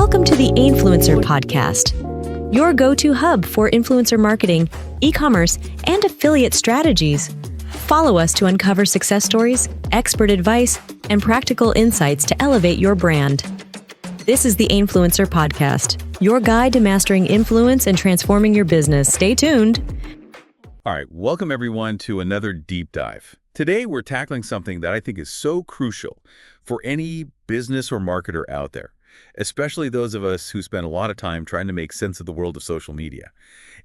Welcome to the Ainfluencer podcast, your go-to hub for influencer marketing, e-commerce, and affiliate strategies. Follow us to uncover success stories, expert advice, and practical insights to elevate your brand. This is the Ainfluencer podcast, your guide to mastering influence and transforming your business. Stay tuned. All right, welcome everyone to another deep dive. Today we're tackling something that I think is so crucial for any business or marketer out there, especially those of us who spend a lot of time trying to make sense of the world of social media.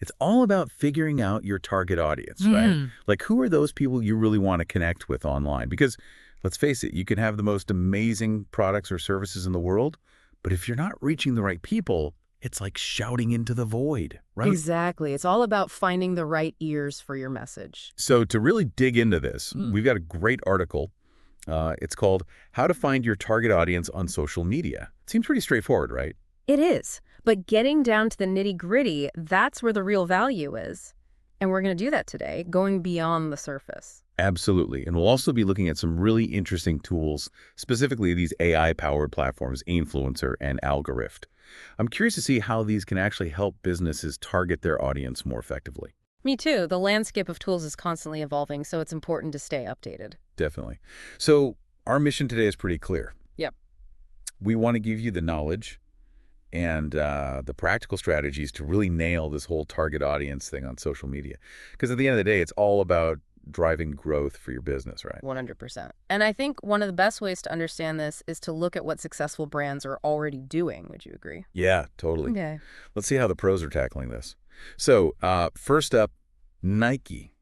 It's all about figuring out your target audience, right? Like, who are those people you really want to connect with online? Because let's face it, you can have the most amazing products or services in the world, but if you're not reaching the right people, it's like shouting into the void, right? Exactly. It's all about finding the right ears for your message. So to really dig into this, we've got a great article. It's called How to Find Your Target Audience on Social Media. It seems pretty straightforward, right? It is. But getting down to the nitty-gritty, that's where the real value is. And we're going to do that today, going beyond the surface. Absolutely. And we'll also be looking at some really interesting tools, specifically these AI-powered platforms, Ainfluencer and Algorift. I'm curious to see how these can actually help businesses target their audience more effectively. Me too. The landscape of tools is constantly evolving, so it's important to stay updated. Definitely. So our mission today is pretty clear. Yep. We want to give you the knowledge and the practical strategies to really nail this whole target audience thing on social media. Because at the end of the day, it's all about driving growth for your business, right? 100%. And I think one of the best ways to understand this is to look at what successful brands are already doing. Would you agree? Yeah, totally. Okay. Let's see how the pros are tackling this. So first up, Nike.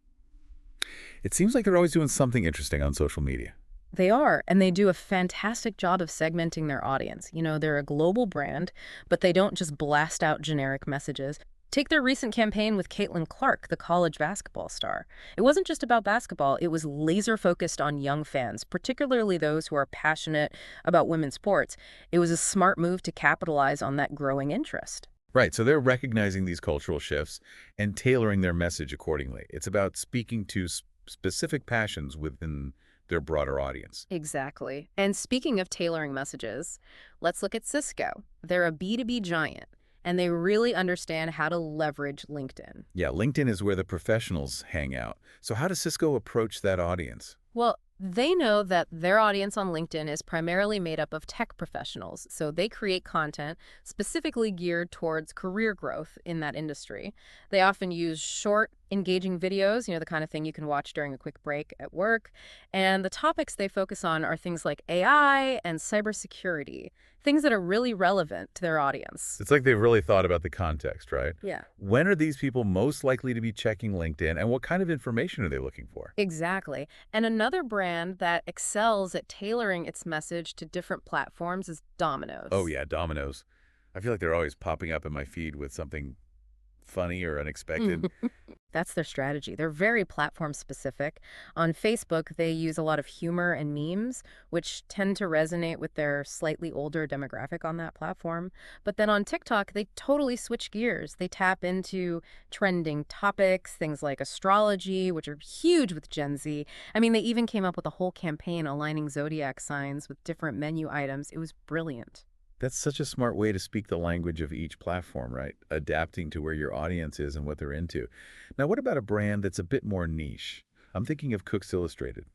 It seems like they're always doing something interesting on social media. They are, and they do a fantastic job of segmenting their audience. You know, they're a global brand, but they don't just blast out generic messages. Take their recent campaign with Caitlin Clark, the college basketball star. It wasn't just about basketball, it was laser-focused on young fans, particularly those who are passionate about women's sports. It was a smart move to capitalize on that growing interest. Right, so they're recognizing these cultural shifts and tailoring their message accordingly. It's about speaking to specific passions within their broader audience. Exactly. And speaking of tailoring messages, let's look at Cisco. They're a B2B giant, and they really understand how to leverage LinkedIn. Yeah, LinkedIn is where the professionals hang out. So how does Cisco approach that audience? Well, they know that their audience on LinkedIn is primarily made up of tech professionals, so they create content specifically geared towards career growth in that industry. They often use short, engaging videos, you know, the kind of thing you can watch during a quick break at work. And the topics they focus on are things like AI and cybersecurity, things that are really relevant to their audience. It's like they've really thought about the context, right? Yeah. When are these people most likely to be checking LinkedIn, and what kind of information are they looking for? Exactly. And another brand that excels at tailoring its message to different platforms is Domino's. Oh yeah, Domino's. I feel like they're always popping up in my feed with something funny or unexpected. That's their strategy. They're very platform specific. On Facebook, they use a lot of humor and memes, which tend to resonate with their slightly older demographic on that platform. But then on TikTok, they totally switch gears. They tap into trending topics, things like astrology, which are huge with Gen Z. I mean, they even came up with a whole campaign aligning zodiac signs with different menu items. It was brilliant. That's such a smart way to speak the language of each platform, right? Adapting to where your audience is and what they're into. Now, what about a brand that's a bit more niche? I'm thinking of Cooks Illustrated.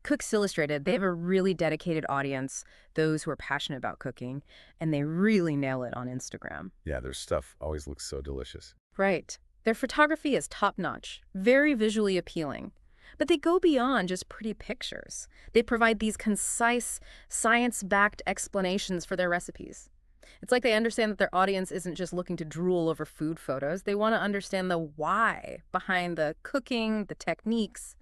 Cooks Illustrated, they have a really dedicated audience, those who are passionate about cooking, and they really nail it on Instagram. Yeah, their stuff always looks so delicious. Right. Their photography is top-notch, very visually appealing. But they go beyond just pretty pictures. They provide these concise, science-backed explanations for their recipes. It's like they understand that their audience isn't just looking to drool over food photos. They want to understand the why behind the cooking, the techniques.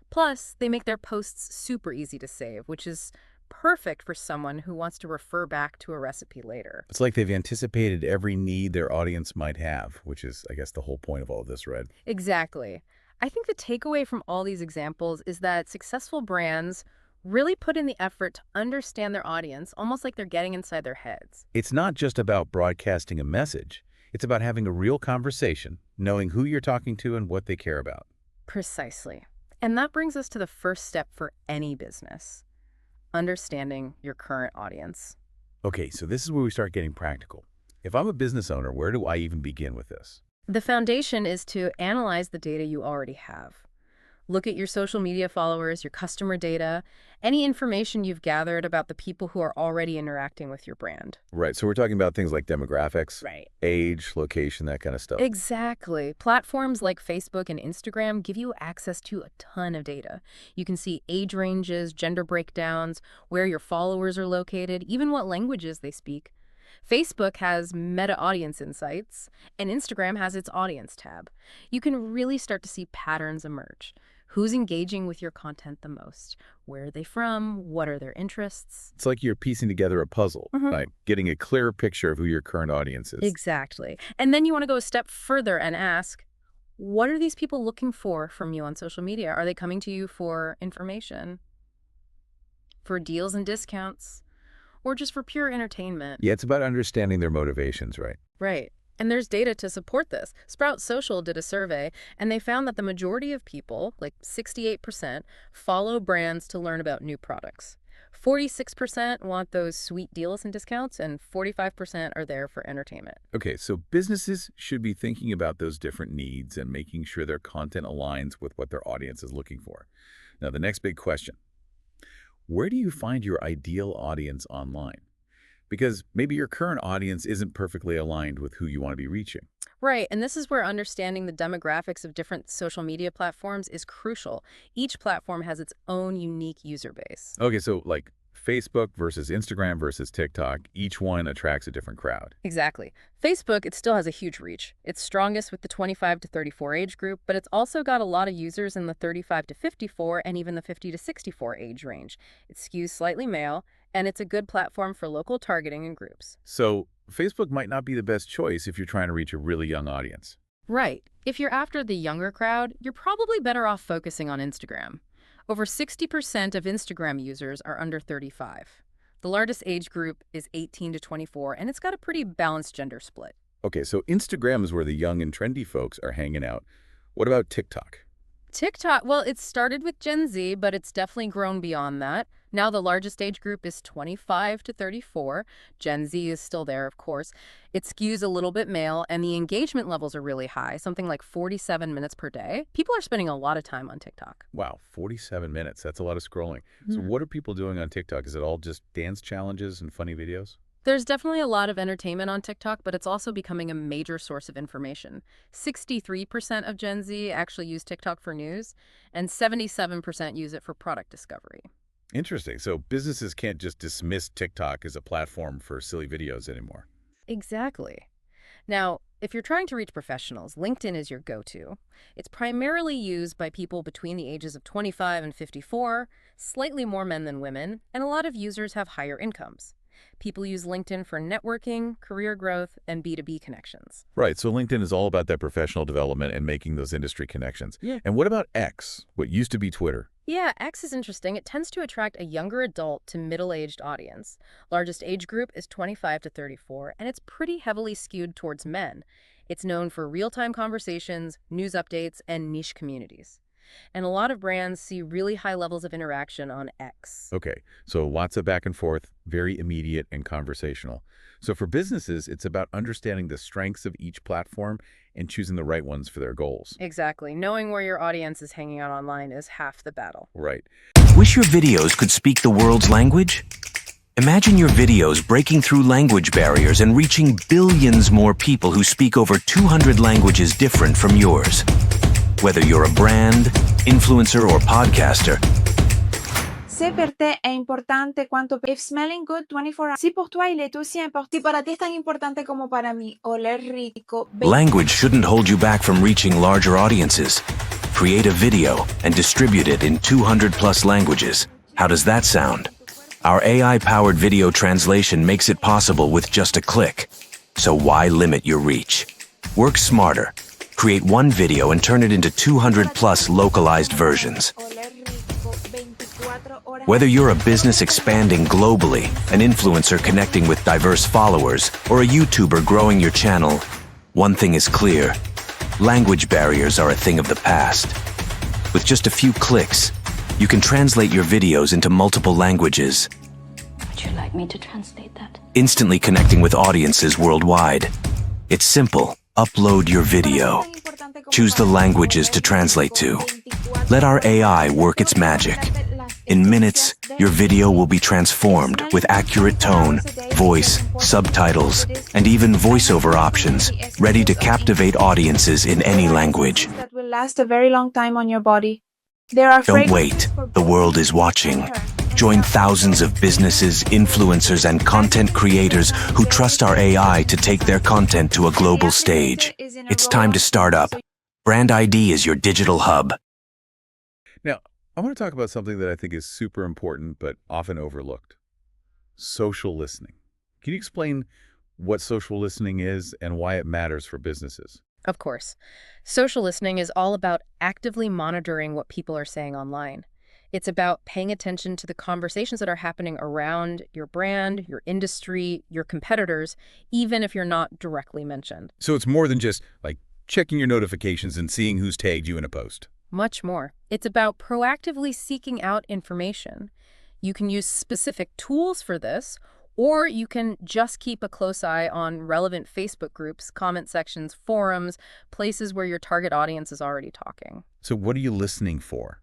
Plus, they make their posts super easy to save, which is perfect for someone who wants to refer back to a recipe later. It's like they've anticipated every need their audience might have, which is, I guess, the whole point of all of this, right? Exactly. I think the takeaway from all these examples is that successful brands really put in the effort to understand their audience, almost like they're getting inside their heads. It's not just about broadcasting a message. It's about having a real conversation, knowing who you're talking to and what they care about. Precisely. And that brings us to the first step for any business: understanding your current audience. Okay, so this is where we start getting practical. If I'm a business owner, where do I even begin with this? The foundation is to analyze the data you already have. Look at your social media followers, your customer data, any information you've gathered about the people who are already interacting with your brand. Right, so we're talking about things like demographics, Right. age, location, that kind of stuff. Exactly. Platforms like Facebook and Instagram give you access to a ton of data. You can see age ranges, gender breakdowns, where your followers are located, even what languages they speak. Facebook has meta audience insights, and Instagram has its audience tab. You can really start to see patterns emerge. Who's engaging with your content the most? Where are they from? What are their interests? It's like you're piecing together a puzzle, right? Getting a clearer picture of who your current audience is. Exactly. And then you want to go a step further and ask, what are these people looking for from you on social media? Are they coming to you for information, for deals and discounts, or just for pure entertainment? Yeah, it's about understanding their motivations, right? Right. And there's data to support this. Sprout Social did a survey, and they found that the majority of people, like 68%, follow brands to learn about new products. 46% want those sweet deals and discounts, and 45% are there for entertainment. Okay, so businesses should be thinking about those different needs and making sure their content aligns with what their audience is looking for. Now, the next big question: where do you find your ideal audience online? Because maybe your current audience isn't perfectly aligned with who you want to be reaching. Right, and this is where understanding the demographics of different social media platforms is crucial. Each platform has its own unique user base. Okay, so like Facebook versus Instagram versus TikTok, each one attracts a different crowd. Exactly. Facebook, it still has a huge reach. It's strongest with the 25 to 34 age group, but it's also got a lot of users in the 35 to 54 and even the 50 to 64 age range. It skews slightly male, and it's a good platform for local targeting and groups. So Facebook might not be the best choice if you're trying to reach a really young audience. Right. If you're after the younger crowd, you're probably better off focusing on Instagram. Over 60% of Instagram users are under 35. The largest age group is 18 to 24, and it's got a pretty balanced gender split. Okay, so Instagram is where the young and trendy folks are hanging out. What about TikTok? TikTok, well, it started with Gen Z, but it's definitely grown beyond that. Now the largest age group is 25 to 34. Gen Z is still there, of course. It skews a little bit male, and the engagement levels are really high, something like 47 minutes per day. People are spending a lot of time on TikTok. Wow, 47 minutes. That's a lot of scrolling. So what are people doing on TikTok? Is it all just dance challenges and funny videos? There's definitely a lot of entertainment on TikTok, but it's also becoming a major source of information. 63% of Gen Z actually use TikTok for news, and 77% use it for product discovery. Interesting. So businesses can't just dismiss TikTok as a platform for silly videos anymore. Exactly. Now, if you're trying to reach professionals, LinkedIn is your go-to. It's primarily used by people between the ages of 25 and 54, slightly more men than women, and a lot of users have higher incomes. People use LinkedIn for networking, career growth, and B2B connections. Right. So LinkedIn is all about that professional development and making those industry connections. Yeah. And what about X, what used to be Twitter? Yeah, X is interesting. It tends to attract a younger adult to middle-aged audience. Largest age group is 25 to 34, and it's pretty heavily skewed towards men. It's known for real-time conversations, news updates, and niche communities. And a lot of brands see really high levels of interaction on X. Okay, so lots of back and forth, very immediate and conversational. So for businesses, it's about understanding the strengths of each platform and choosing the right ones for their goals. Exactly. Knowing where your audience is hanging out online is half the battle. Right. Wish your videos could speak the world's language? Imagine your videos breaking through language barriers and reaching billions more people who speak over 200 languages different from yours. Whether you're a brand, influencer, or podcaster, C'est per te è importante quanto if smelling good 24 hours. Si pour toi il est aussi important. Si para ti es tan importante como para mí oler rico. language shouldn't hold you back from reaching larger audiences. Create a video and distribute it in 200+ languages. How does that sound? Our AI-powered video translation makes it possible with just a click. So why limit your reach? Work smarter. Create one video and turn it into 200+ localized versions. Whether you're a business expanding globally, an influencer connecting with diverse followers, or a YouTuber growing your channel, one thing is clear. Language barriers are a thing of the past. With just a few clicks, you can translate your videos into multiple languages. Would you like me to translate that? instantly connecting with audiences worldwide. It's simple. Upload your video. Choose the languages to translate to. Let our AI work its magic. In minutes, your video will be transformed with accurate tone, voice, subtitles, and even voiceover options, ready to captivate audiences in any language. That will last a very long time on your body. There are Don't wait. The world is watching. Join thousands of businesses, influencers, and content creators who trust our AI to take their content to a global stage. It's time to start up. Brand ID is your digital hub. Now, I want to talk about something that I think is super important but often overlooked. Social listening. Can you explain what social listening is and why it matters for businesses? Of course. Social listening is all about actively monitoring what people are saying online. It's about paying attention to the conversations that are happening around your brand, your industry, your competitors, even if you're not directly mentioned. So it's more than just like checking your notifications and seeing who's tagged you in a post. Much more. It's about proactively seeking out information. You can use specific tools for this, or you can just keep a close eye on relevant Facebook groups, comment sections, forums, places where your target audience is already talking. So what are you listening for?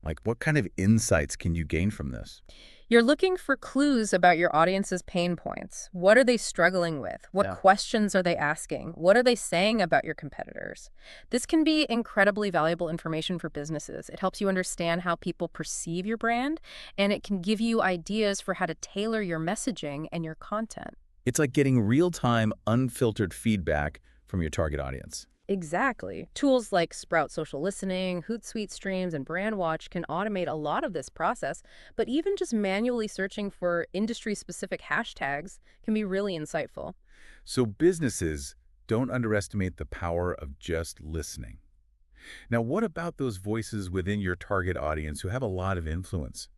Like, what kind of insights can you gain from this? You're looking for clues about your audience's pain points. What are they struggling with? What questions are they asking? What are they saying about your competitors? This can be incredibly valuable information for businesses. It helps you understand how people perceive your brand, and it can give you ideas for how to tailor your messaging and your content. It's like getting real-time, unfiltered feedback from your target audience. Exactly. Tools like Sprout Social Listening, Hootsuite Streams, and BrandWatch can automate a lot of this process, but even just manually searching for industry-specific hashtags can be really insightful. So businesses, don't underestimate the power of just listening. Now, what about those voices within your target audience who have a lot of influence?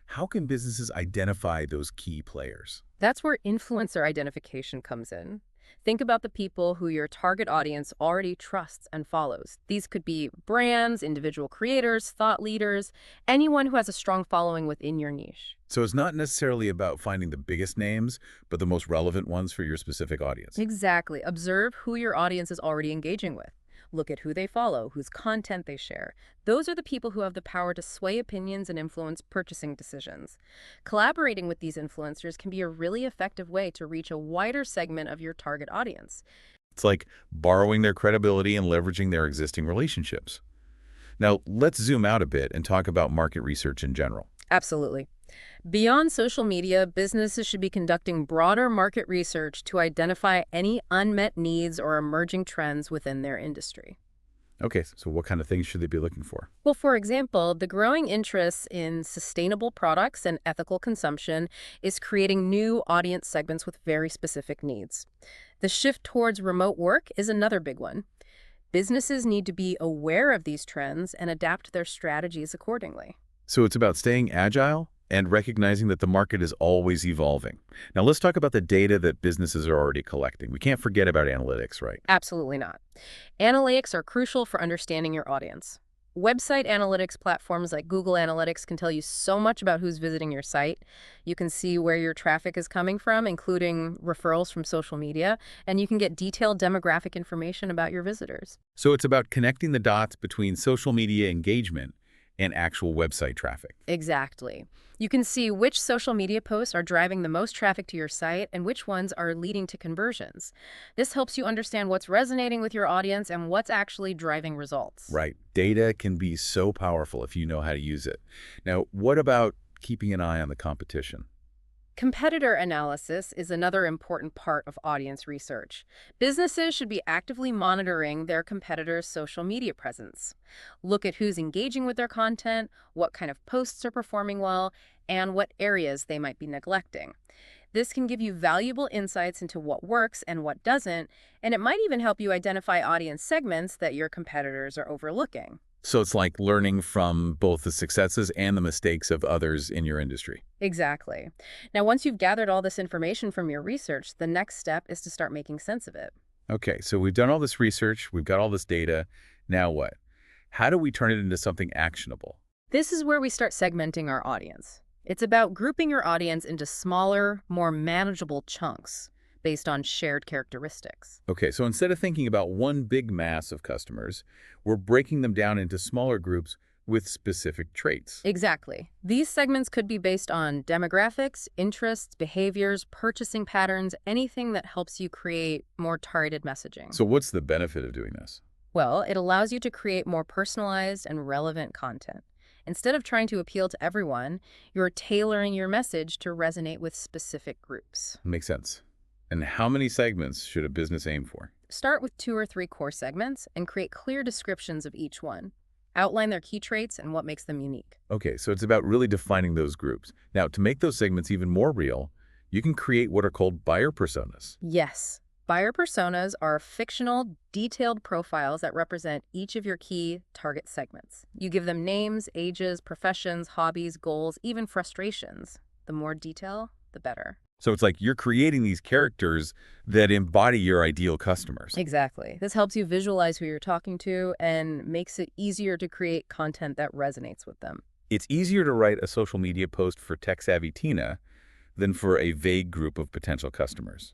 How can businesses identify those key players? That's where influencer identification comes in. Think about the people who your target audience already trusts and follows. These could be brands, individual creators, thought leaders, anyone who has a strong following within your niche. So it's not necessarily about finding the biggest names, but the most relevant ones for your specific audience. Exactly. Observe who your audience is already engaging with. Look at who they follow, whose content they share. Those are the people who have the power to sway opinions and influence purchasing decisions. Collaborating with these influencers can be a really effective way to reach a wider segment of your target audience. It's like borrowing their credibility and leveraging their existing relationships. Now, let's zoom out a bit and talk about market research in general. Absolutely. Beyond social media, businesses should be conducting broader market research to identify any unmet needs or emerging trends within their industry. Okay, so what kind of things should they be looking for? Well, for example, the growing interest in sustainable products and ethical consumption is creating new audience segments with very specific needs. The shift towards remote work is another big one. Businesses need to be aware of these trends and adapt their strategies accordingly. So it's about staying agile and recognizing that the market is always evolving. Now let's talk about the data that businesses are already collecting. We can't forget about analytics, right? Absolutely not. Analytics are crucial for understanding your audience. Website analytics platforms like Google Analytics can tell you so much about who's visiting your site. You can see where your traffic is coming from, including referrals from social media, and you can get detailed demographic information about your visitors. So it's about connecting the dots between social media engagement and actual website traffic. Exactly. You can see which social media posts are driving the most traffic to your site and which ones are leading to conversions. This helps you understand what's resonating with your audience and what's actually driving results. Right. Data can be so powerful if you know how to use it. Now, what about keeping an eye on the competition? Competitor analysis is another important part of audience research. Businesses should be actively monitoring their competitors' social media presence. Look at who's engaging with their content, what kind of posts are performing well, and what areas they might be neglecting. This can give you valuable insights into what works and what doesn't, and it might even help you identify audience segments that your competitors are overlooking. So it's like learning from both the successes and the mistakes of others in your industry. Exactly. Now, once you've gathered all this information from your research, the next step is to start making sense of it. Okay, so we've done all this research, we've got all this data. Now what? How do we turn it into something actionable? This is where we start segmenting our audience. It's about grouping your audience into smaller, more manageable chunks based on shared characteristics. Okay, so instead of thinking about one big mass of customers, we're breaking them down into smaller groups with specific traits. Exactly. These segments could be based on demographics, interests, behaviors, purchasing patterns, anything that helps you create more targeted messaging. So what's the benefit of doing this? Well, it allows you to create more personalized and relevant content. Instead of trying to appeal to everyone, you're tailoring your message to resonate with specific groups. Makes sense. And how many segments should a business aim for? Start with 2 or 3 core segments and create clear descriptions of each one. Outline their key traits and what makes them unique. Okay, so it's about really defining those groups. Now, to make those segments even more real, you can create what are called buyer personas. Yes, buyer personas are fictional, detailed profiles that represent each of your key target segments. You give them names, ages, professions, hobbies, goals, even frustrations. The more detail, the better. So it's like you're creating these characters that embody your ideal customers. Exactly. This helps you visualize who you're talking to and makes it easier to create content that resonates with them. It's easier to write a social media post for tech-savvy Tina than for a vague group of potential customers.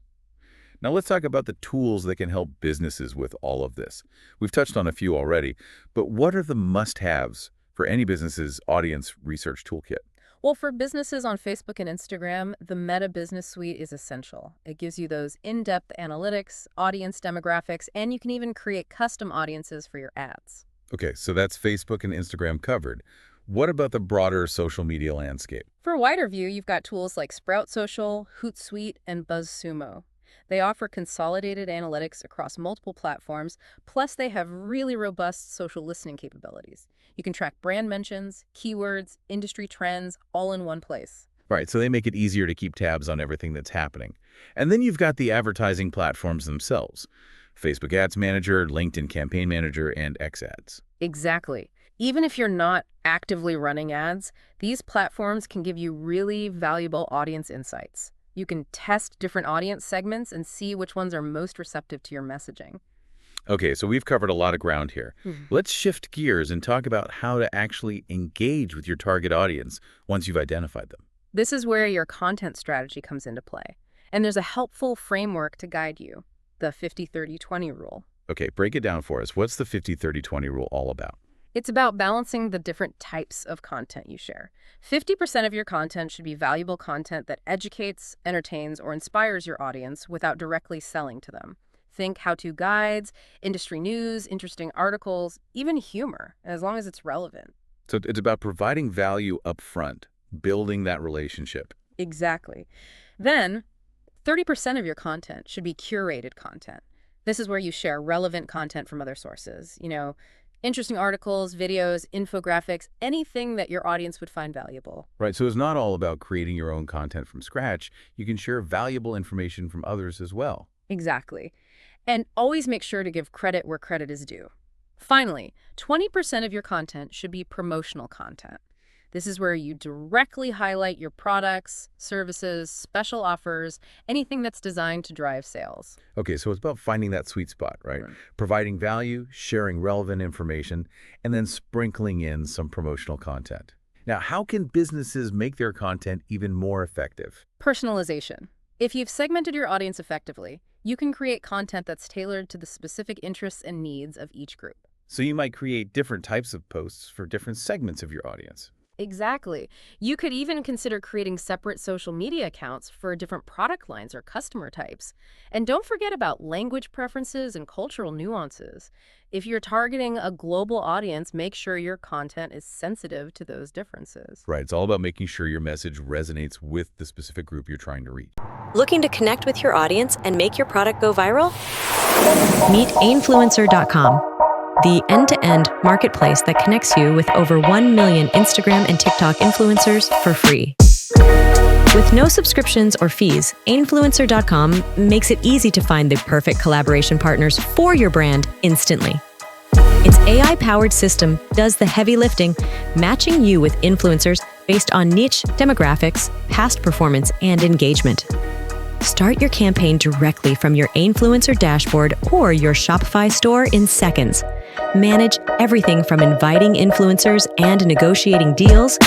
Now let's talk about the tools that can help businesses with all of this. We've touched on a few already, but what are the must-haves for any business's audience research toolkit? Well, for businesses on Facebook and Instagram, the Meta Business Suite is essential. It gives you those in-depth analytics, audience demographics, and you can even create custom audiences for your ads. Okay, so that's Facebook and Instagram covered. What about the broader social media landscape? For a wider view, you've got tools like Sprout Social, Hootsuite, and BuzzSumo. They offer consolidated analytics across multiple platforms, plus they have really robust social listening capabilities. You can track brand mentions, keywords, industry trends, all in one place. Right, so they make it easier to keep tabs on everything that's happening. And then you've got the advertising platforms themselves. Facebook Ads Manager, LinkedIn Campaign Manager, and X-Ads. Exactly. Even if you're not actively running ads, these platforms can give you really valuable audience insights. You can test different audience segments and see which ones are most receptive to your messaging. Okay, so we've covered a lot of ground here. Let's shift gears and talk about how to actually engage with your target audience once you've identified them. This is where your content strategy comes into play. And there's a helpful framework to guide you, the 50-30-20 rule. Okay, break it down for us. What's the 50-30-20 rule all about? It's about balancing the different types of content you share. 50% of your content should be valuable content that educates, entertains, or inspires your audience without directly selling to them. Think how-to guides, industry news, interesting articles, even humor, as long as it's relevant. So it's about providing value up front, building that relationship. Exactly. Then, 30% of your content should be curated content. This is where you share relevant content from other sources. Interesting articles, videos, infographics, anything that your audience would find valuable. Right, so it's not all about creating your own content from scratch. You can share valuable information from others as well. Exactly. And always make sure to give credit where credit is due. Finally, 20% of your content should be promotional content. This is where you directly highlight your products, services, special offers, anything that's designed to drive sales. Okay, so it's about finding that sweet spot, right? Providing value, sharing relevant information, and then sprinkling in some promotional content. Now, how can businesses make their content even more effective? Personalization. If you've segmented your audience effectively, you can create content that's tailored to the specific interests and needs of each group. So you might create different types of posts for different segments of your audience. Exactly. You could even consider creating separate social media accounts for different product lines or customer types. And don't forget about language preferences and cultural nuances. If you're targeting a global audience, make sure your content is sensitive to those differences. Right, it's all about making sure your message resonates with the specific group you're trying to reach. Looking to connect with your audience and make your product go viral? Meet Ainfluencer.com, the end-to-end marketplace that connects you with over 1 million Instagram and TikTok influencers for free. With no subscriptions or fees, Ainfluencer.com makes it easy to find the perfect collaboration partners for your brand instantly. Its AI-powered system does the heavy lifting, matching you with influencers based on niche demographics, past performance, and engagement. Start your campaign directly from your Ainfluencer dashboard or your Shopify store in seconds. Manage everything from inviting influencers and negotiating deals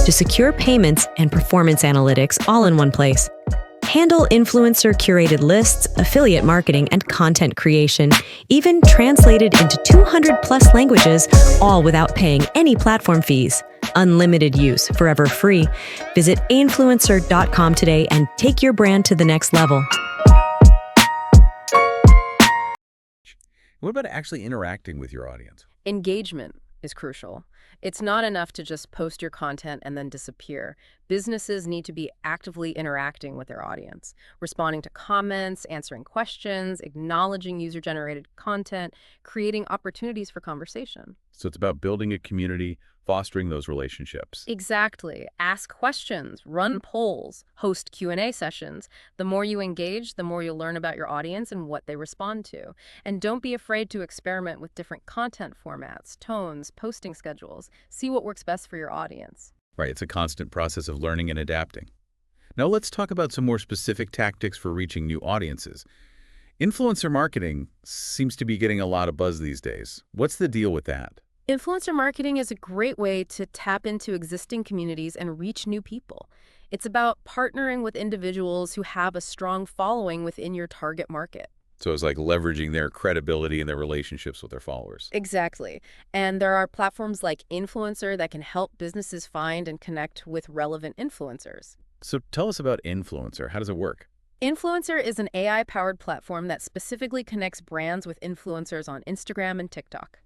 to secure payments and performance analytics all in one place. Handle influencer curated lists, affiliate marketing, and content creation, even translated into 200 plus languages, all without paying any platform fees. Unlimited use, forever free. Visit Ainfluencer.com today and take your brand to the next level. What about actually interacting with your audience? Engagement is crucial. It's not enough to just post your content and then disappear. Businesses need to be actively interacting with their audience, responding to comments, answering questions, acknowledging user-generated content, creating opportunities for conversation. So it's about building a community, fostering those relationships. Exactly. Ask questions, run polls, host Q&A sessions. The more you engage, the more you'll learn about your audience and what they respond to. And don't be afraid to experiment with different content formats, tones, posting schedules. See what works best for your audience. Right, it's a constant process of learning and adapting. Now let's talk about some more specific tactics for reaching new audiences. Influencer marketing seems to be getting a lot of buzz these days. What's the deal with that? Influencer marketing is a great way to tap into existing communities and reach new people. It's about partnering with individuals who have a strong following within your target market. So it's like leveraging their credibility and their relationships with their followers. Exactly. And there are platforms like Ainfluencer that can help businesses find and connect with relevant influencers. So tell us about Ainfluencer. How does it work? Ainfluencer is an AI-powered platform that specifically connects brands with influencers on Instagram and TikTok.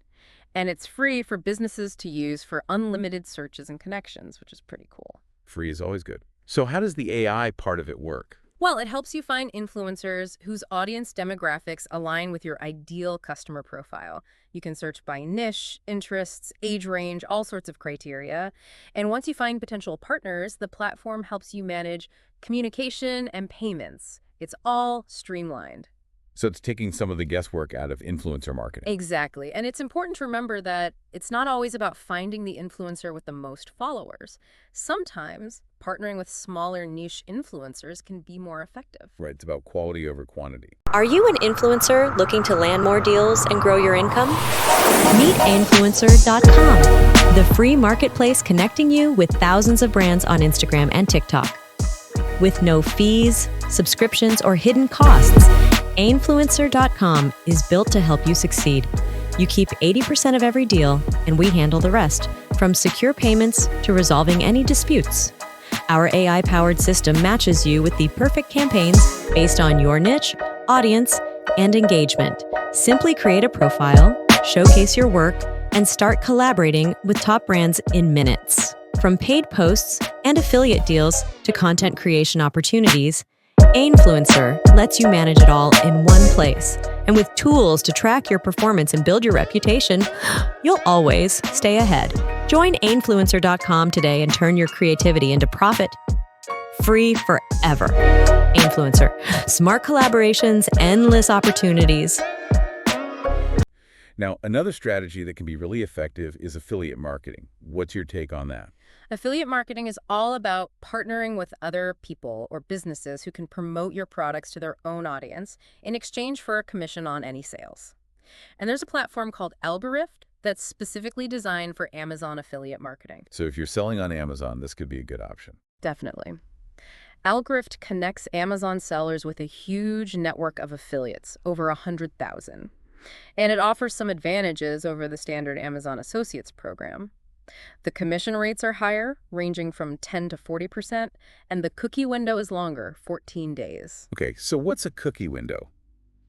And it's free for businesses to use for unlimited searches and connections, which is pretty cool. Free is always good. So how does the AI part of it work? Well, it helps you find influencers whose audience demographics align with your ideal customer profile. You can search by niche, interests, age range, all sorts of criteria. And once you find potential partners, the platform helps you manage communication and payments. It's all streamlined. So it's taking some of the guesswork out of influencer marketing. Exactly. And it's important to remember that it's not always about finding the influencer with the most followers. Sometimes partnering with smaller niche influencers can be more effective. Right, it's about quality over quantity. Are you an influencer looking to land more deals and grow your income? Meet Ainfluencer.com, the free marketplace connecting you with thousands of brands on Instagram and TikTok. With no fees, subscriptions, or hidden costs, Ainfluencer.com is built to help you succeed. You keep 80% of every deal, and we handle the rest, from secure payments to resolving any disputes. Our AI-powered system matches you with the perfect campaigns based on your niche, audience, and engagement. Simply create a profile, showcase your work, and start collaborating with top brands in minutes. From paid posts and affiliate deals to content creation opportunities, Ainfluencer lets you manage it all in one place. And with tools to track your performance and build your reputation, you'll always stay ahead. Join Ainfluencer.com today and turn your creativity into profit. Free forever. Ainfluencer. Smart collaborations, endless opportunities. Now, another strategy that can be really effective is affiliate marketing. What's your take on that? Affiliate marketing is all about partnering with other people or businesses who can promote your products to their own audience in exchange for a commission on any sales. And there's a platform called Algorift that's specifically designed for Amazon affiliate marketing. So if you're selling on Amazon, this could be a good option. Definitely. Algorift connects Amazon sellers with a huge network of affiliates, over 100,000. And it offers some advantages over the standard Amazon Associates program. The commission rates are higher, ranging from 10 to 40%, and the cookie window is longer, 14 days. Okay, so what's a cookie window?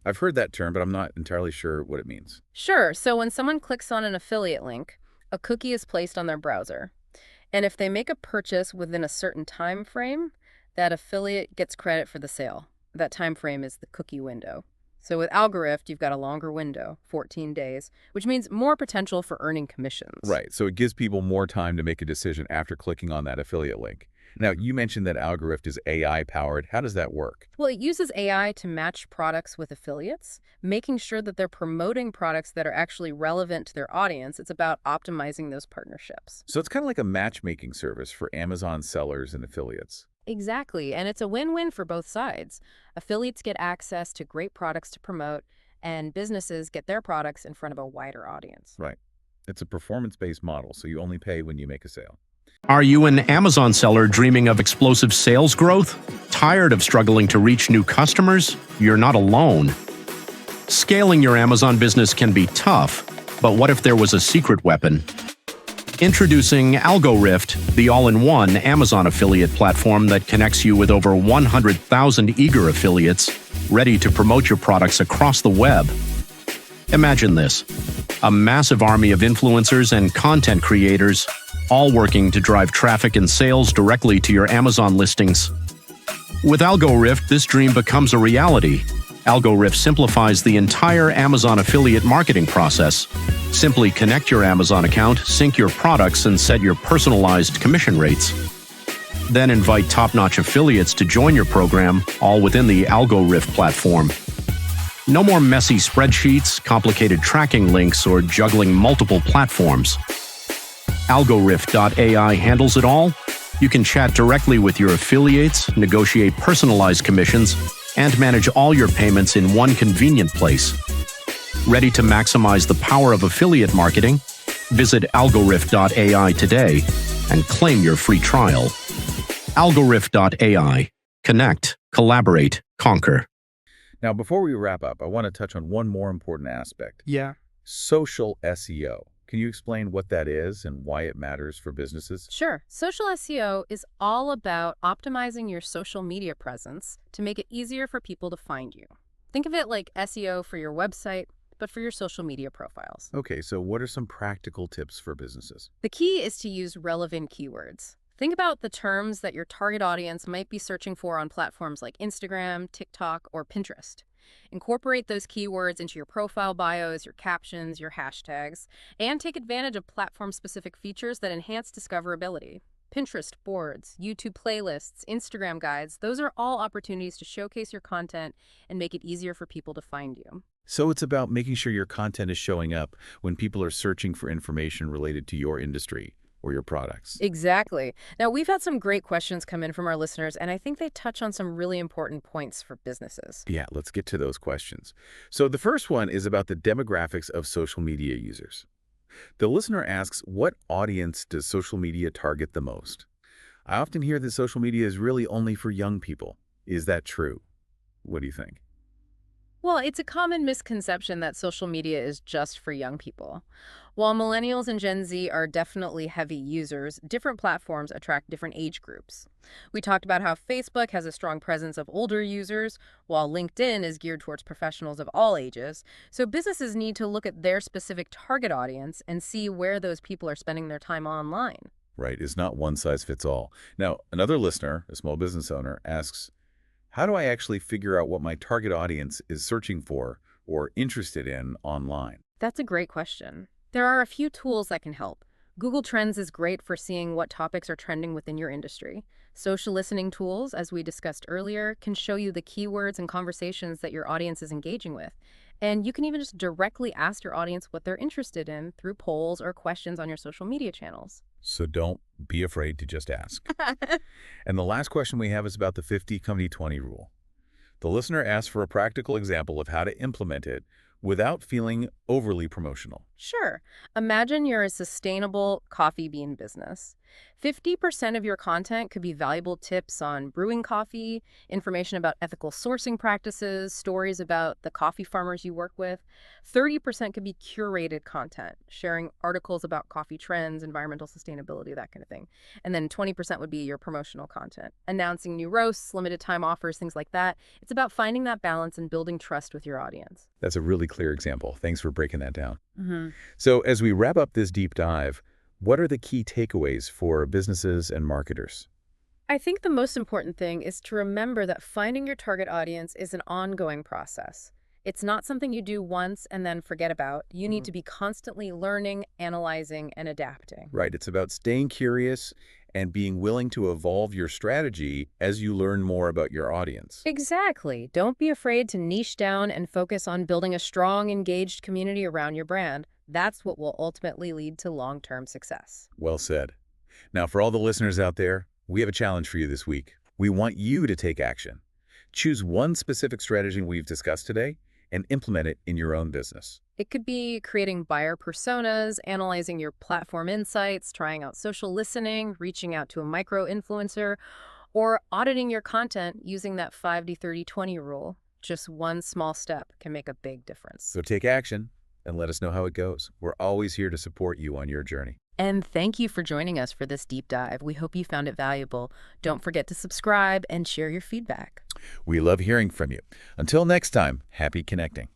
I've heard that term, but I'm not entirely sure what it means. Sure, so when someone clicks on an affiliate link, a cookie is placed on their browser. And if they make a purchase within a certain time frame, that affiliate gets credit for the sale. That time frame is the cookie window. So with Algorift, you've got a longer window, 14 days, which means more potential for earning commissions. Right, so it gives people more time to make a decision after clicking on that affiliate link. Now, you mentioned that Algorift is AI-powered. How does that work? Well, it uses AI to match products with affiliates, making sure that they're promoting products that are actually relevant to their audience. It's about optimizing those partnerships. So it's kind of like a matchmaking service for Amazon sellers and affiliates. Exactly, and it's a win-win for both sides. Affiliates get access to great products to promote, and businesses get their products in front of a wider audience. Right. It's a performance-based model, so you only pay when you make a sale. Are you an Amazon seller dreaming of explosive sales growth? Tired of struggling to reach new customers? You're not alone. Scaling your Amazon business can be tough, but what if there was a secret weapon? Introducing AlgoRift, the all-in-one Amazon affiliate platform that connects you with over 100,000 eager affiliates ready to promote your products across the web. Imagine this: a massive army of influencers and content creators, all working to drive traffic and sales directly to your Amazon listings. With AlgoRift, this dream becomes a reality. AlgoRift simplifies the entire Amazon affiliate marketing process. Simply connect your Amazon account, sync your products, and set your personalized commission rates. Then invite top-notch affiliates to join your program, all within the AlgoRift platform. No more messy spreadsheets, complicated tracking links, or juggling multiple platforms. AlgoRift.ai handles it all. You can chat directly with your affiliates, negotiate personalized commissions, and manage all your payments in one convenient place. Ready to maximize the power of affiliate marketing? Visit AlgoRift.ai today and claim your free trial. AlgoRift.ai. Connect, collaborate, conquer. Now, before we wrap up, I want to touch on one more important aspect. Yeah. Social SEO. Can you explain what that is and why it matters for businesses? Sure. Social SEO is all about optimizing your social media presence to make it easier for people to find you. Think of it like SEO for your website, but for your social media profiles. Okay, so what are some practical tips for businesses? The key is to use relevant keywords. Think about the terms that your target audience might be searching for on platforms like Instagram, TikTok, or Pinterest. Incorporate those keywords into your profile bios, your captions, your hashtags, and take advantage of platform-specific features that enhance discoverability. Pinterest boards, YouTube playlists, Instagram guides, those are all opportunities to showcase your content and make it easier for people to find you. So it's about making sure your content is showing up when people are searching for information related to your industry or your products. Exactly. Now, we've had some great questions come in from our listeners, and I think they touch on some really important points for businesses. Yeah, let's get to those questions. So the first one is about the demographics of social media users. The listener asks, what audience does social media target the most? I often hear that social media is really only for young people. Is that true? What do you think? Well, it's a common misconception that social media is just for young people. While millennials and Gen Z are definitely heavy users, different platforms attract different age groups. We talked about how Facebook has a strong presence of older users, while LinkedIn is geared towards professionals of all ages. So businesses need to look at their specific target audience and see where those people are spending their time online. Right, it's not one size fits all. Now, another listener, a small business owner, asks, how do I actually figure out what my target audience is searching for or interested in online? That's a great question. There are a few tools that can help. Google Trends is great for seeing what topics are trending within your industry. Social listening tools, as we discussed earlier, can show you the keywords and conversations that your audience is engaging with. And you can even just directly ask your audience what they're interested in through polls or questions on your social media channels. So don't be afraid to just ask. And the last question we have is about the 50-20-20 rule. The listener asks for a practical example of how to implement it without feeling overly promotional. Sure. Imagine you're a sustainable coffee bean business. 50% of your content could be valuable tips on brewing coffee, information about ethical sourcing practices, stories about the coffee farmers you work with. 30% could be curated content, sharing articles about coffee trends, environmental sustainability, that kind of thing. And then 20% would be your promotional content, announcing new roasts, limited time offers, things like that. It's about finding that balance and building trust with your audience. That's a really clear example. Thanks for breaking that down. Mm-hmm. So as we wrap up this deep dive, what are the key takeaways for businesses and marketers? I think the most important thing is to remember that finding your target audience is an ongoing process. It's not something you do once and then forget about. You need to be constantly learning, analyzing, and adapting. Right. It's about staying curious and being willing to evolve your strategy as you learn more about your audience. Exactly. Don't be afraid to niche down and focus on building a strong, engaged community around your brand. That's what will ultimately lead to long-term success. Well said. Now, for all the listeners out there, we have a challenge for you this week. We want you to take action. Choose one specific strategy we've discussed today and implement it in your own business. It could be creating buyer personas, analyzing your platform insights, trying out social listening, reaching out to a micro-influencer, or auditing your content using that 50-30-20 rule. Just one small step can make a big difference. So take action and let us know how it goes. We're always here to support you on your journey. And thank you for joining us for this deep dive. We hope you found it valuable. Don't forget to subscribe and share your feedback. We love hearing from you. Until next time, happy connecting.